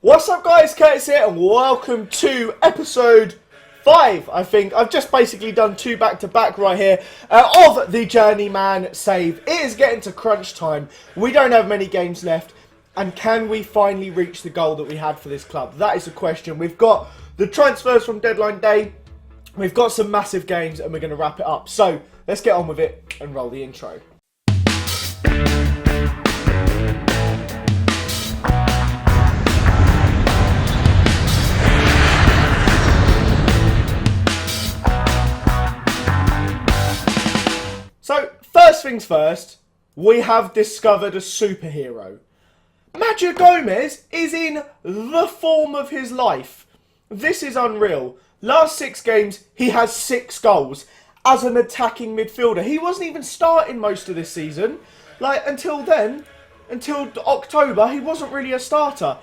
What's up guys, Curtis here and welcome to episode 5, I think. I've just basically done 2 back-to-back right here of the Journeyman save. It is getting to crunch time. We don't have many games left. And can we finally reach the goal that we had for this club? That is the question. We've got the transfers from deadline day. We've got some massive games and we're going to wrap it up. So let's get on with it and roll the intro. So, first things first, we have discovered a superhero. Maggio Gomez is in the form of his life. This is unreal. Last 6 games, he has 6 goals as an attacking midfielder. He wasn't even starting most of this season. Until then, until October, he wasn't really a starter.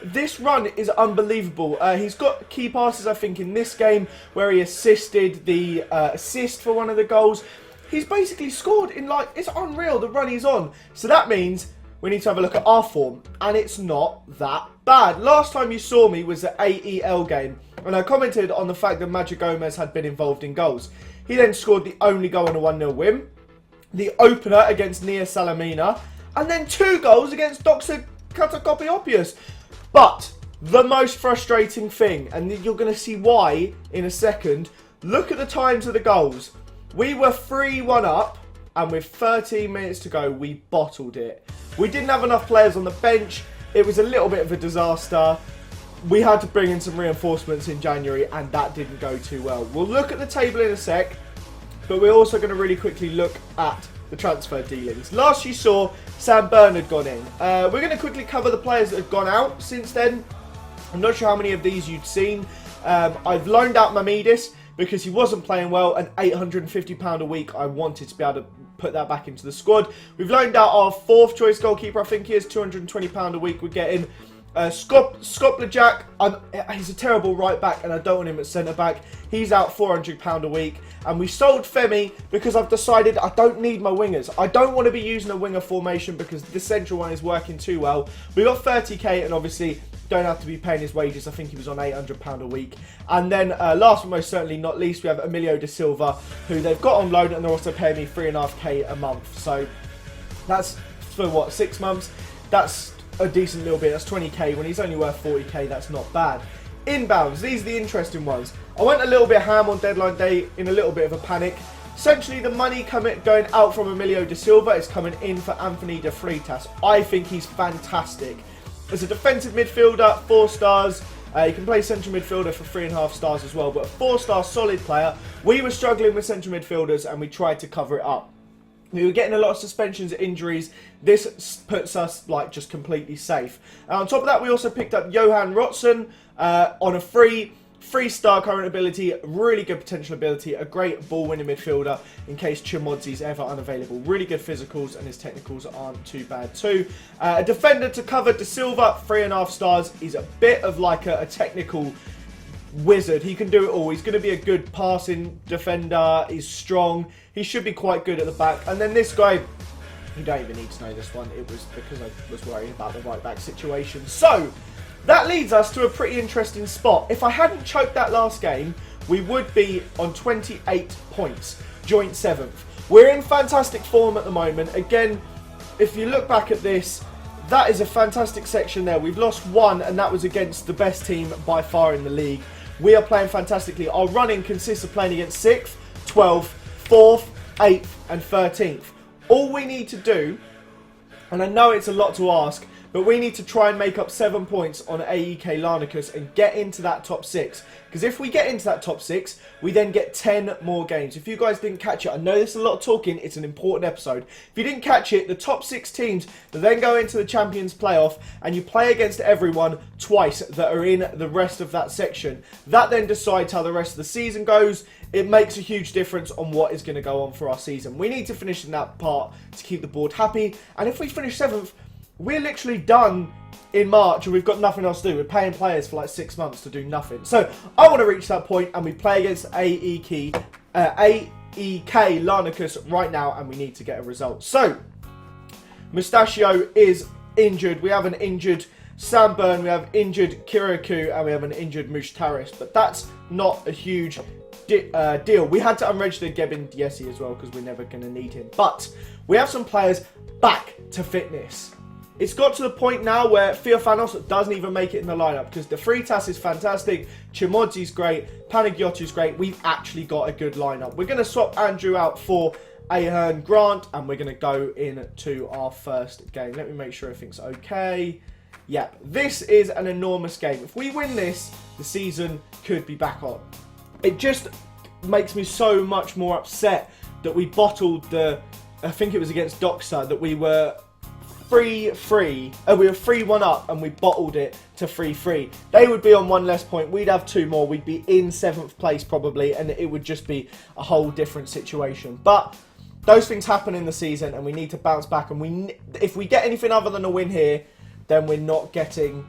This run is unbelievable. He's got key passes, I think, in this game where he assisted the assist for one of the goals. He's basically scored in it's unreal the run he's on. So that means we need to have a look at our form. And it's not that bad. Last time you saw me was the AEL game. And I commented on the fact that Maggio Gomez had been involved in goals. He then scored the only goal on a 1-0 win. The opener against Nia Salamina. And then 2 goals against Doxa Katakopiopius. But the most frustrating thing, and you're going to see why in a second, look at the times of the goals. We were 3-1 up, and with 13 minutes to go, we bottled it. We didn't have enough players on the bench. It was a little bit of a disaster. We had to bring in some reinforcements in January, and that didn't go too well. We'll look at the table in a sec, but we're also going to really quickly look at the transfer dealings. Last you saw, Sam Byrne had gone in. We're going to quickly cover the players that have gone out since then. I'm not sure how many of these you'd seen. I've loaned out Mamidis, because he wasn't playing well, and £850 a week, I wanted to be able to put that back into the squad. We've loaned out our 4th choice goalkeeper, I think he is, £220 a week we're getting. Scopler, he's a terrible right back, and I don't want him at centre back. He's out £400 a week. And we sold Femi because I've decided I don't need my wingers. I don't want to be using a winger formation because the central one is working too well. We got 30k, and obviously don't have to be paying his wages. I think he was on £800 a week. And then last but most certainly not least, we have Emilio da Silva, who they've got on loan, and they're also paying me 3.5k a month. So that's for what, 6 months? That's a decent little bit. That's 20k. When he's only worth 40k, that's not bad. Inbounds, these are the interesting ones. I went a little bit ham on deadline day in a little bit of a panic. Essentially, the money going out from Emilio da Silva is coming in for Anthony de Freitas. I think he's fantastic. As a defensive midfielder, 4 stars. You can play central midfielder for 3.5 stars as well. But a 4-star solid player. We were struggling with central midfielders and we tried to cover it up. We were getting a lot of suspensions, injuries. This puts us just completely safe. And on top of that, we also picked up Johan Rotsen on a 3-star current ability, really good potential ability, a great ball-winning midfielder in case Chimodzi's ever unavailable. Really good physicals, and his technicals aren't too bad too. A defender to cover Da Silva, 3.5 stars. He's a bit of a technical wizard. He can do it all. He's going to be a good passing defender. He's strong. He should be quite good at the back. And then this guy, you don't even need to know this one. It was because I was worried about the right back situation. So that leads us to a pretty interesting spot. If I hadn't choked that last game, we would be on 28 points, joint 7th. We're in fantastic form at the moment. Again, if you look back at this, that is a fantastic section there. We've lost 1, and that was against the best team by far in the league. We are playing fantastically. Our running consists of playing against 6th, 12th, 4th, 8th, and 13th. All we need to do, and I know it's a lot to ask, but we need to try and make up 7 points on AEK Larnacus and get into that top 6. Because if we get into that top 6, we then get 10 more games. If you guys didn't catch it, I know there's a lot of talking. It's an important episode. If you didn't catch it, the top 6 teams that then go into the Champions playoff, and you play against everyone twice that are in the rest of that section. That then decides how the rest of the season goes. It makes a huge difference on what is going to go on for our season. We need to finish in that part to keep the board happy. And if we finish 7th, we're literally done in March and we've got nothing else to do. We're paying players for 6 months to do nothing. So I want to reach that point, and we play against AEK Larnacus right now, and we need to get a result. So Mustachio is injured. We have an injured Sam Byrne, we have injured Kirikou, and we have an injured Mushtaris. But that's not a huge deal. We had to unregister Gebin Diesi as well because we're never going to need him. But we have some players back to fitness. It's got to the point now where Theophanos doesn't even make it in the lineup because De Freitas is fantastic, Chimodzi's great, Panagiotu's great. We've actually got a good lineup. We're going to swap Andrew out for Ahern Grant, and we're going to go into our first game. Let me make sure everything's okay. Yep, this is an enormous game. If we win this, the season could be back on. It just makes me so much more upset that we bottled the, I think it was against Doxa, that we were 3-3. We were 3-1 up and we bottled it to 3-3. They would be on one less point. We'd have 2 more. We'd be in 7th place probably, and it would just be a whole different situation. But those things happen in the season, and we need to bounce back. And if we get anything other than a win here, then we're not getting...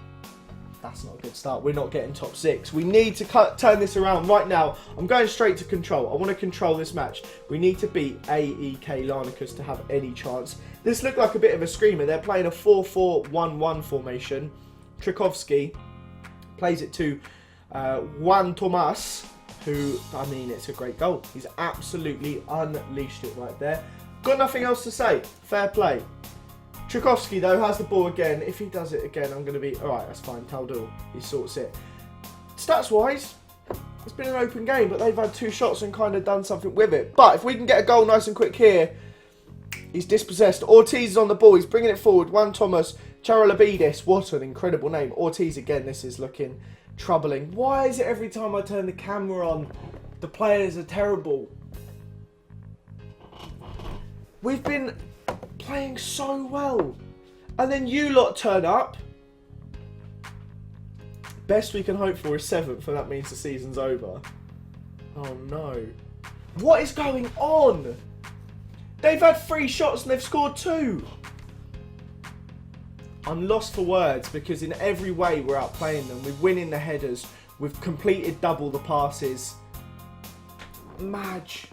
That's not a good start. We're not getting top 6. We need to turn this around right now. I'm going straight to control. I want to control this match. We need to beat AEK Larnakas to have any chance. This looked like a bit of a screamer. They're playing a 4-4-1-1 formation. Trikovsky plays it to Juan Tomas, who, I mean, it's a great goal. He's absolutely unleashed it right there. Got nothing else to say. Fair play. Trikovsky, though, has the ball again. If he does it again, I'm going to be... Alright, that's fine. Taldul, he sorts it. Stats-wise, it's been an open game, but they've had 2 shots and kind of done something with it. But if we can get a goal nice and quick here, he's dispossessed. Ortiz is on the ball. He's bringing it forward. Juan Thomas, Charalabidis. What an incredible name. Ortiz again. This is looking troubling. Why is it every time I turn the camera on, the players are terrible? We've been playing so well, and then you lot turn up. Best we can hope for is 7th, and that means the season's over. Oh no. What is going on? They've had 3 shots and they've scored 2. I'm lost for words because in every way we're outplaying them. We're winning the headers. We've completed double the passes. Madge,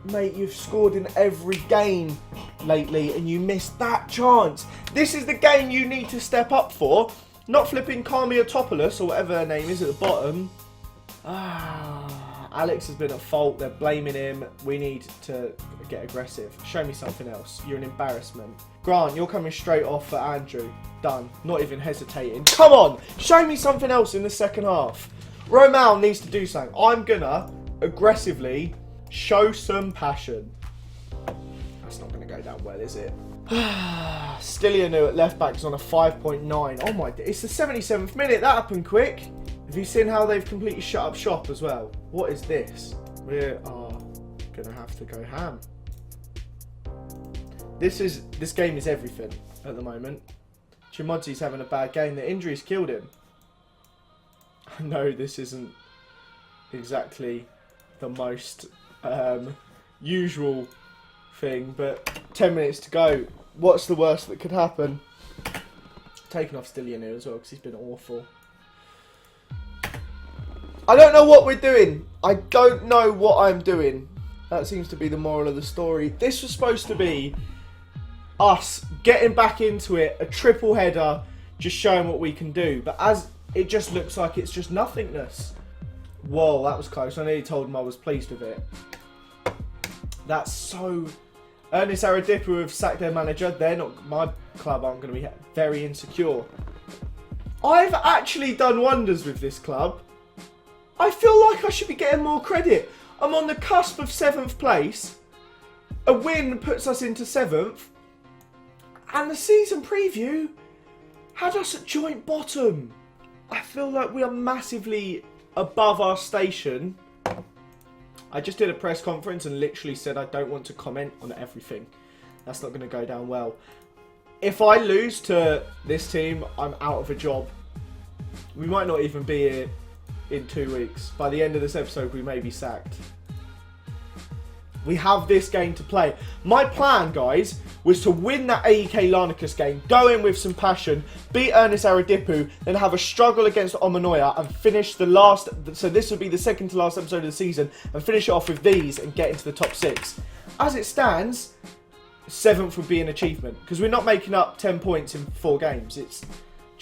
mate, you've scored in every game lately and you missed that chance. This is the game you need to step up for. Not flipping Carmiotopoulos or whatever her name is at the bottom. Alex has been at fault. They're blaming him. We need to get aggressive. Show me something else. You're an embarrassment. Grant, you're coming straight off for Andrew. Done. Not even hesitating. Come on. Show me something else in the second half. Romao needs to do something. I'm going to aggressively show some passion. That's not going to go down well, is it? Stylianu at left back is on a 5.9. Oh my, it's the 77th minute. That happened quick. Have you seen how they've completely shut up shop as well? What is this? We are going to have to go ham. This game is everything at the moment. Chimodzi's having a bad game. The injuries killed him. I know this isn't exactly the most usual thing, but 10 minutes to go. What's the worst that could happen? Taking off Stylianu as well because he's been awful. I don't know what we're doing. I don't know what I'm doing. That seems to be the moral of the story. This was supposed to be us getting back into it, a triple header, just showing what we can do. But as it just looks like it's just nothingness. Whoa, that was close. I nearly told him I was pleased with it. That's so... Ernest Aradipu have sacked their manager. They're not... My club aren't going to be very insecure. I've actually done wonders with this club. I feel like I should be getting more credit. I'm on the cusp of 7th place. A win puts us into 7th. And the season preview had us at joint bottom. I feel like we are massively above our station. I just did a press conference and literally said I don't want to comment on everything. That's not going to go down well. If I lose to this team, I'm out of a job. We might not even be here in 2 weeks. By the end of this episode, we may be sacked. We have this game to play. My plan, guys, was to win that AEK Larnakas game, go in with some passion, beat Ernest Aradipu, then have a struggle against Omanoya and finish the last... So this would be the second to last episode of the season, and finish it off with these and get into the top 6. As it stands, 7th would be an achievement, because we're not making up 10 points in 4 games. It's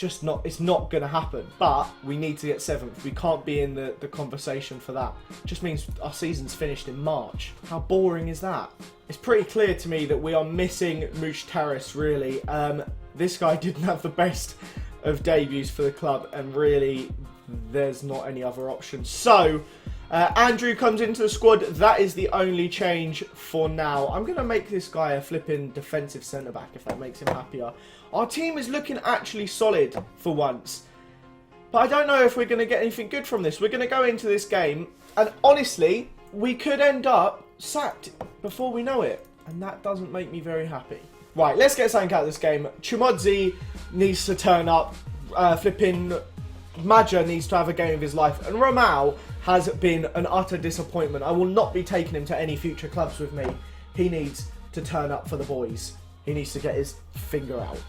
it's not going to happen. But we need to get 7th. We can't be in the conversation for that. Just means our season's finished in March. How boring is that? It's pretty clear to me that we are missing Mushtaris, really. This guy didn't have the best of debuts for the club, and really there's not any other option. So Andrew comes into the squad. That is the only change for now. I'm going to make this guy a flipping defensive centre-back if that makes him happier. Our team is looking actually solid for once. But I don't know if we're going to get anything good from this. We're going to go into this game, and honestly, we could end up sacked before we know it. And that doesn't make me very happy. Right, let's get something out of this game. Chimodzi needs to turn up. Flipping Maja needs to have a game of his life. And Romao has been an utter disappointment. I will not be taking him to any future clubs with me. He needs to turn up for the boys. He needs to get his finger out.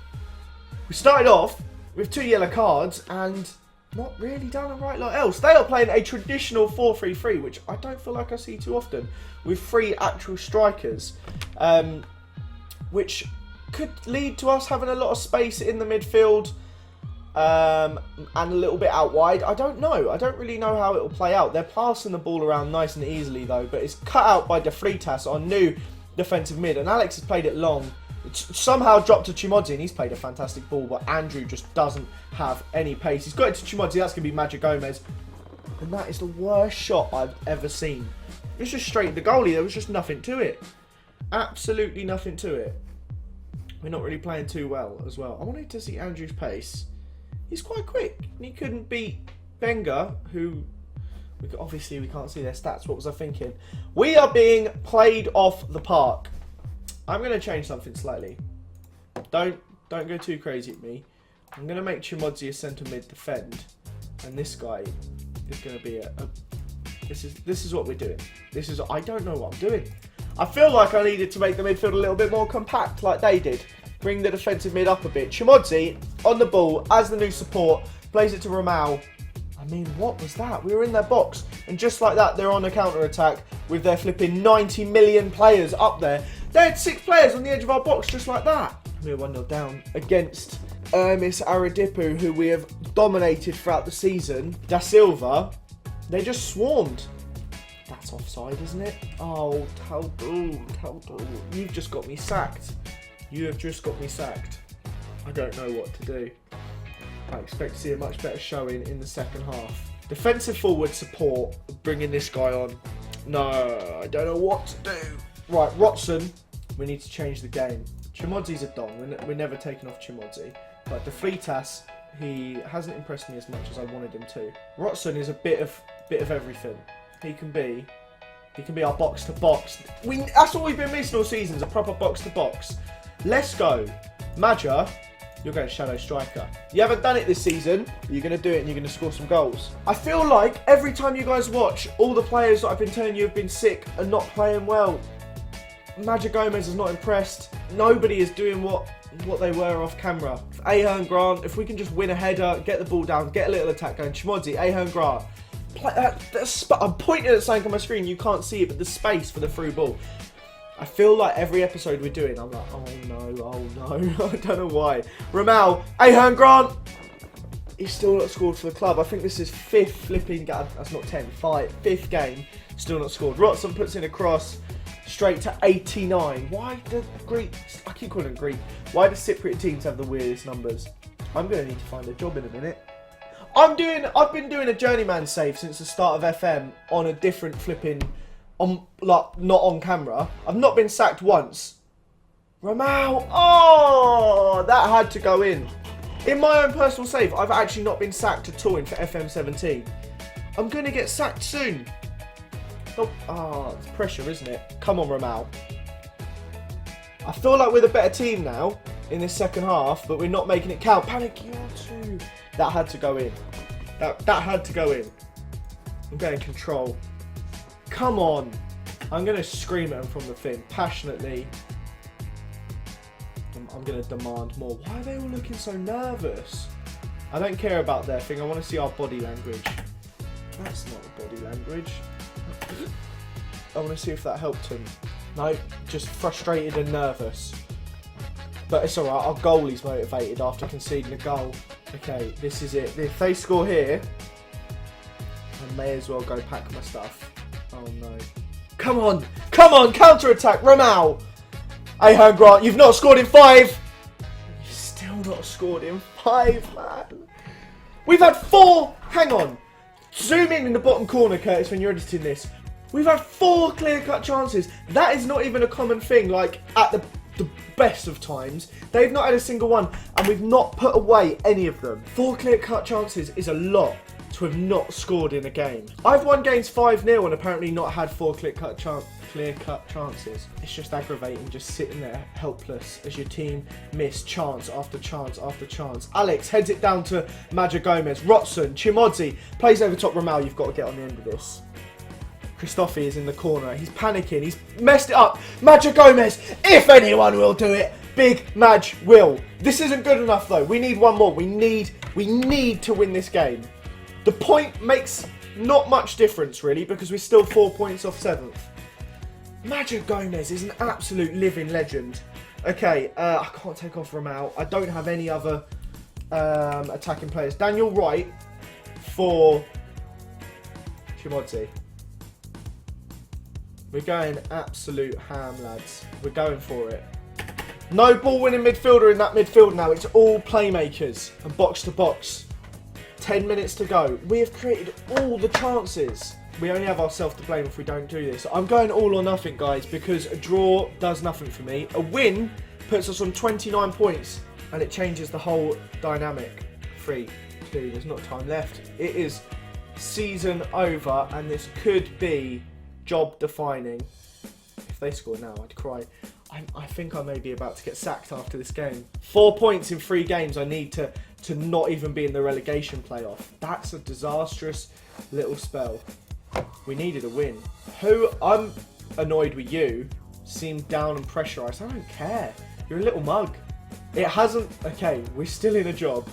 We started off with 2 yellow cards and not really done a right lot else. They are playing a traditional 4-3-3, which I don't feel like I see too often, with 3 actual strikers, which could lead to us having a lot of space in the midfield and a little bit out wide. I don't know. I don't really know how it will play out. They're passing the ball around nice and easily, though, but it's cut out by De Freitas, our new defensive mid, and Alex has played it long. It's somehow dropped to Chimodzi, and he's played a fantastic ball, but Andrew just doesn't have any pace. He's got it to Chimodzi. That's going to be Magic Gomez, and that is the worst shot I've ever seen. It was just straight at the goalie. There was just nothing to it. Absolutely nothing to it. We're not really playing too well as well. I wanted to see Andrew's pace. He's quite quick, and he couldn't beat Benga, who obviously we can't see their stats. What was I thinking? We are being played off the park. I'm going to change something slightly. Don't go too crazy at me. I'm going to make Chimodzi a centre mid defend, and this guy is going to be this is what we're doing. I don't know what I'm doing. I feel like I needed to make the midfield a little bit more compact, like they did. Bring the defensive mid up a bit. Chimodzi on the ball as the new support, plays it to Romao. I mean, what was that? We were in their box, and just like that, they're on a counter attack with their flipping 90 million players up there. They had 6 players on the edge of our box just like that. We're 1-0 down against Miss Aradipu, who we have dominated throughout the season. Da Silva, they just swarmed. That's offside, isn't it? Oh, Taldo. You've just got me sacked. You have just got me sacked. I don't know what to do. I expect to see a much better showing in the second half. Defensive forward support, bringing this guy on. No, I don't know what to do. Right, Rotson, we need to change the game. Chimodzi's a dong. We're never taking off Chimodzi. But De Freitas, he hasn't impressed me as much as I wanted him to. Rotson is a bit of everything. He can be our box to box. That's what we've been missing all season, is a proper box to box. Let's go. Maja, you're going shadow striker. You haven't done it this season, but you're going to do it and you're going to score some goals. I feel like every time you guys watch, all the players that I've been telling you have been sick and not playing well. Magic Gomez is not impressed. Nobody is doing what they were off camera. Ahern Grant, if we can just win a header, get the ball down, get a little attack going. Chimodzi, Ahern Grant. I'm pointing at something on my screen, you can't see it, but the space for the through ball. I feel like every episode we're doing, I'm like, oh no. I don't know why. Romao, Ahern Grant. He's still not scored for the club. I think this is 5th flipping game. That's not 10, 5th game. Still not scored. Rotson puts in a cross. Straight to 89. Why do Greeks, I keep calling them Greek, why do Cypriot teams have the weirdest numbers? I'm going to need to find a job in a minute. I've been doing a Journeyman save since the start of FM on a different flipping, not on camera. I've not been sacked once. Romao, oh, that had to go in. In my own personal save, I've actually not been sacked at all for FM17. I'm going to get sacked soon. Oh, it's pressure, isn't it? Come on, Romao. I feel like we're the better team now in this second half, but we're not making it count. Panic, you too. That had to go in. That had to go in. I'm getting control. Come on. I'm going to scream at them from the thing, passionately. I'm going to demand more. Why are they all looking so nervous? I don't care about their thing. I want to see our body language. That's not body language. I want to see if that helped him. No, just frustrated and nervous. But it's alright, our goalie's motivated after conceding a goal. Okay, this is it. If they score here, I may as well go pack my stuff. Oh no. Come on! Come on! Counter-attack! Ramal! Ahern Grant, you've not scored in 5! You've still not scored in 5, man. We've had 4... Hang on. Zoom in the bottom corner, Curtis, when you're editing this. We've had 4 clear-cut chances. That is not even a common thing, like, at the best of times. They've not had a single one, and we've not put away any of them. 4 clear-cut chances is a lot to have not scored in a game. I've won games 5-0 and apparently not had 4 clear-cut chances. It's just aggravating, just sitting there helpless as your team miss chance after chance after chance. Alex heads it down to Maja Gomez. Rotson, Chimodzi plays over top Ramal. You've got to get on the end of this. Christophe is in the corner. He's panicking. He's messed it up. Maja Gomez, if anyone will do it, Big Madge will. This isn't good enough though. We need one more. We need to win this game. The point makes not much difference really because we're still 4 points off 7th. Maja Gomez is an absolute living legend. Okay, I can't take off Ramal. I don't have any other attacking players. Daniel Wright for Chimodzi. We're going absolute ham, lads. We're going for it. No ball-winning midfielder in that midfield now. It's all playmakers and box-to-box. 10 minutes to go. We have created all the chances. We only have ourselves to blame if we don't do this. I'm going all or nothing, guys, because a draw does nothing for me. A win puts us on 29 points, and it changes the whole dynamic. 3, 2, there's not time left. It is season over, and this could be job defining. If they score now, I'd cry. I think I may be about to get sacked after this game. 4 points in 3 games I need to not even be in the relegation playoff. That's a disastrous little spell. We needed a win. I'm annoyed with you. Seemed down and pressurised. I don't care. You're a little mug. It hasn't... Okay, we're still in a job.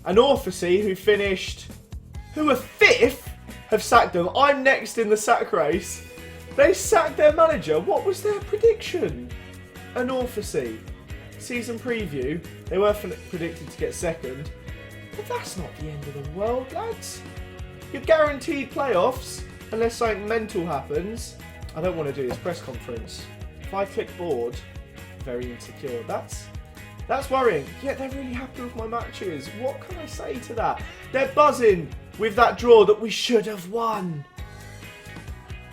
And Orphacy, who were 5th, have sacked them. I'm next in the sack race. They sacked their manager. What was their prediction? An Orphacy. Season preview. They were predicted to get 2nd. But that's not the end of the world, lads. You're guaranteed playoffs unless something mental happens. I don't want to do this press conference. If I click board, very insecure. That's worrying. Yet they're really happy with my matches. What can I say to that? They're buzzing with that draw that we should have won.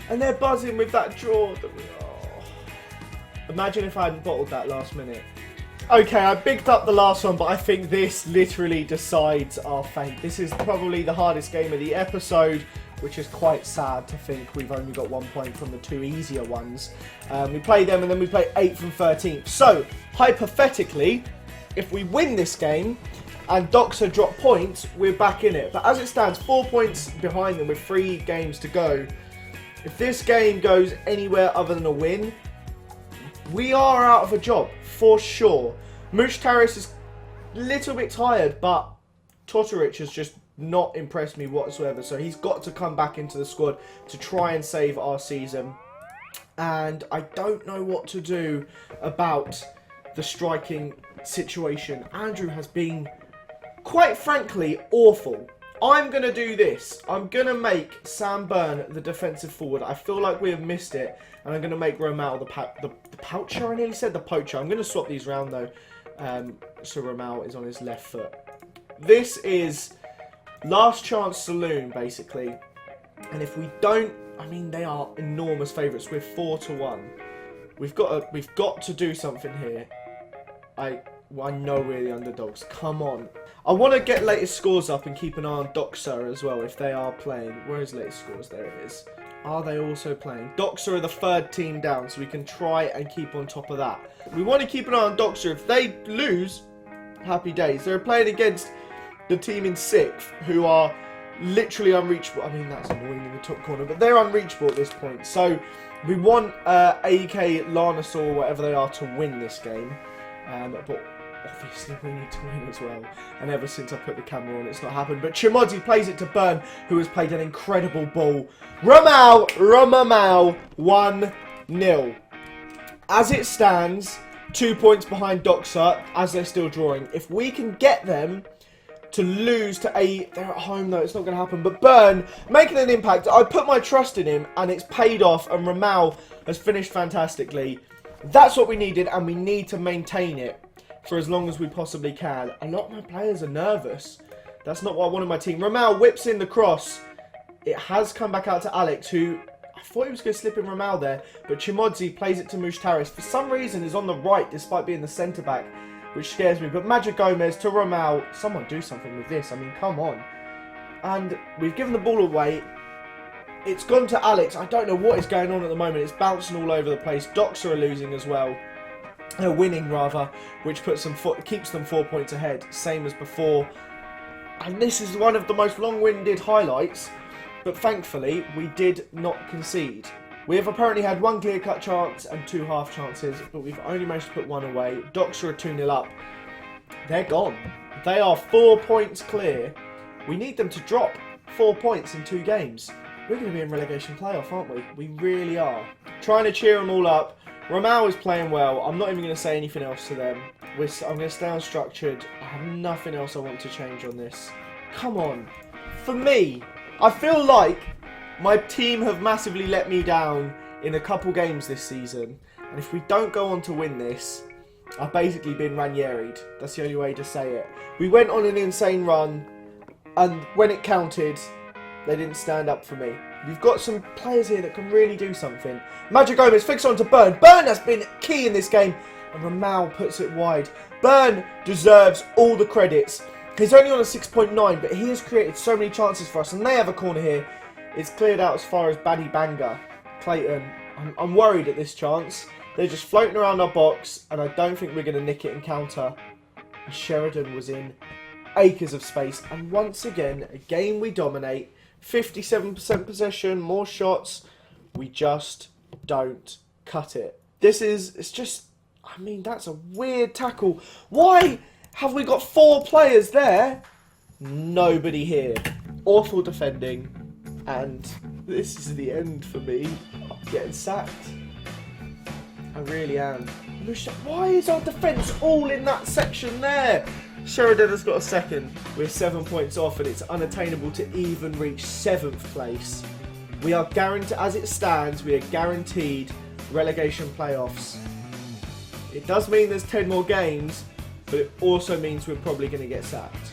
And they're buzzing with that draw that we... Oh. Imagine if I hadn't bottled that last minute. Okay, I bigged up the last one, but I think this literally decides our fate. This is probably the hardest game of the episode, which is quite sad to think we've only got 1 point from the 2 easier ones. We play them and then we play 8th and 13th. So, hypothetically, if we win this game and Doxa drop points, we're back in it. But as it stands, 4 points behind them with 3 games to go. If this game goes anywhere other than a win, we are out of a job, for sure. Mushtaris is a little bit tired, but Totteric has just not impressed me whatsoever. So he's got to come back into the squad to try and save our season. And I don't know what to do about the striking situation. Andrew has been, quite frankly, awful. I'm going to do this. I'm going to make Sam Byrne the defensive forward. I feel like we have missed it. And I'm going to make Ramal the poucher. I nearly said the poacher. I'm going to swap these round though. So Ramal is on his left foot. This is last chance saloon basically. And if we don't, I mean they are enormous favourites. We're 4-1. We've got to do something here. I know we're the underdogs. Come on. I want to get latest scores up and keep an eye on Doxa as well if they are playing. Where is latest scores? There it is. Are they also playing? Doxa are the 3rd team down, so we can try and keep on top of that. We want to keep an eye on Doxa. If they lose, happy days. They're playing against the team in 6th, who are literally unreachable. I mean, that's annoying in the top corner, but they're unreachable at this point. So we want AK, Lanasaur, whatever they are, to win this game. But obviously we need to win as well. And ever since I put the camera on, it's not happened. But Chimodzi plays it to Byrne, who has played an incredible ball. Ramal, 1-0. As it stands, 2 points behind Doxa, as they're still drawing. If we can get them to lose to a... They're at home though, it's not going to happen. But Bern making an impact. I put my trust in him and it's paid off. And Ramal has finished fantastically. That's what we needed and we need to maintain it for as long as we possibly can. A lot of my players are nervous. That's not what I want in my team. Ramal whips in the cross. It has come back out to Alex, who... I thought he was going to slip in Ramal there. But Chimodzi plays it to Mushtaris. For some reason, is on the right despite being the centre-back, which scares me. But Magic Gomez to Ramal. Someone do something with this. I mean, come on. And we've given the ball away. It's gone to Alex. I don't know what is going on at the moment. It's bouncing all over the place. Doxa are losing as well. Winning, rather. Which puts them keeps them 4 points ahead. Same as before. And this is one of the most long-winded highlights. But thankfully, we did not concede. We have apparently had one clear-cut chance and 2 half chances, but we've only managed to put 1 away. Doxa are 2-0 up. They're gone. They are 4 points clear. We need them to drop 4 points in 2 games. We're going to be in relegation playoff, aren't we? We really are. Trying to cheer them all up. Ramal is playing well. I'm not even going to say anything else to them. I'm going to stay unstructured. I have nothing else I want to change on this. Come on. For me... I feel like my team have massively let me down in a couple games this season. And if we don't go on to win this, I've basically been Ranieri'd. That's the only way to say it. We went on an insane run, and when it counted, they didn't stand up for me. You've got some players here that can really do something. Magic Gomez fixed on to Bern. Bern has been key in this game, and Ramal puts it wide. Bern deserves all the credits. He's only on a 6.9, but he has created so many chances for us. And they have a corner here. It's cleared out as far as Baddy Banga. Clayton, I'm worried at this chance. They're just floating around our box, and I don't think we're going to nick it and counter. Sheridan was in acres of space. And once again, a game we dominate. 57% possession, more shots. We just don't cut it. It's just, I mean, that's a weird tackle. Why... have we got 4 players there? Nobody here. Awful defending. And this is the end for me. I'm getting sacked. I really am. Why is our defence all in that section there? Sheridan has got a second. We're 7 points off and it's unattainable to even reach 7th place. We are guaranteed, as it stands, we are guaranteed relegation playoffs. It does mean there's 10 more games, but it also means we're probably going to get sacked.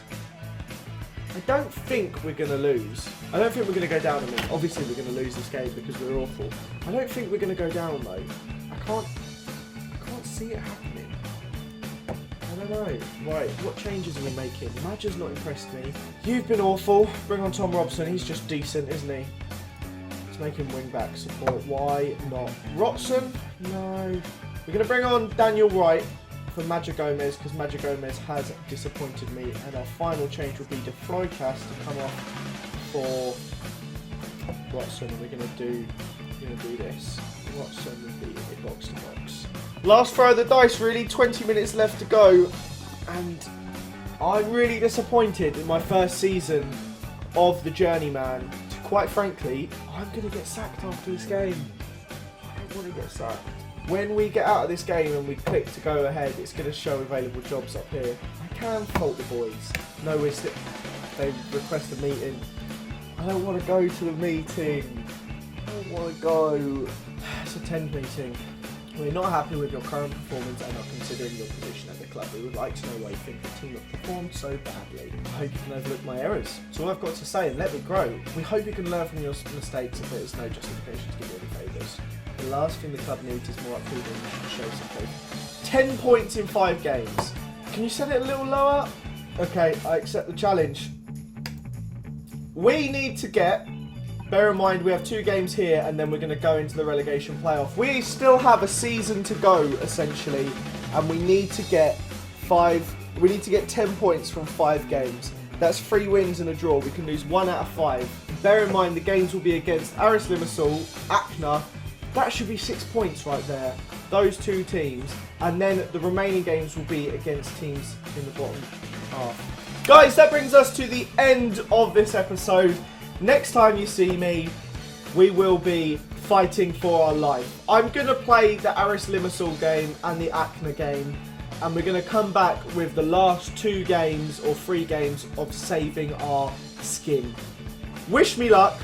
I don't think we're going to lose. I don't think we're going to go down. I mean, obviously we're going to lose this game because we're awful. I don't think we're going to go down though. I can't see it happening. I don't know. Right, what changes are we making? Madger's not impressed me. You've been awful. Bring on Tom Robson. He's just decent, isn't he? Let's make him wing back support. Why not? Robson? No. We're going to bring on Daniel Wright for Magic Gomez, because Magic Gomez has disappointed me, and our final change will be to Floydcast to come off for Watson. We're going to do this. Watson will be a box to box. Last throw of the dice, really. 20 minutes left to go, and I'm really disappointed in my first season of the Journeyman. Quite frankly, I'm going to get sacked after this game. I don't want to get sacked. When we get out of this game and we click to go ahead, it's going to show available jobs up here. I can fault the boys. No, they request a meeting. I don't want to go to the meeting. I don't want to go. It's a 10 meeting. We're not happy with your current performance and are considering your position at the club. We would like to know why you think the team have performed so badly. I hope you can overlook my errors. That's all I've got to say, and let me grow. We hope you can learn from your mistakes, and there's no justification to give you any favours. The last thing the club needs is more upheaval and show some faith. 10 points in 5 games. Can you set it a little lower? Okay, I accept the challenge. We need to get... Bear in mind, we have 2 games here, and then we're going to go into the relegation playoff. We still have a season to go, essentially, and we need to get 10 points from 5 games. That's 3 wins and a draw. We can lose 1 out of 5. Bear in mind, the games will be against Aris Limassol, ACNA. That should be 6 points right there. Those 2 teams, and then the remaining games will be against teams in the bottom half. Guys, that brings us to the end of this episode. Next time you see me, we will be fighting for our life. I'm going to play the Aris Limassol game and the ACNA game. and we're going to come back with the last 2 games or 3 games of saving our skin. Wish me luck.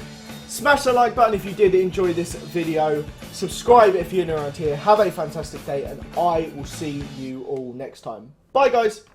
Smash the like button if you did enjoy this video. Subscribe if you're new around here. Have a fantastic day, and I will see you all next time. Bye, guys.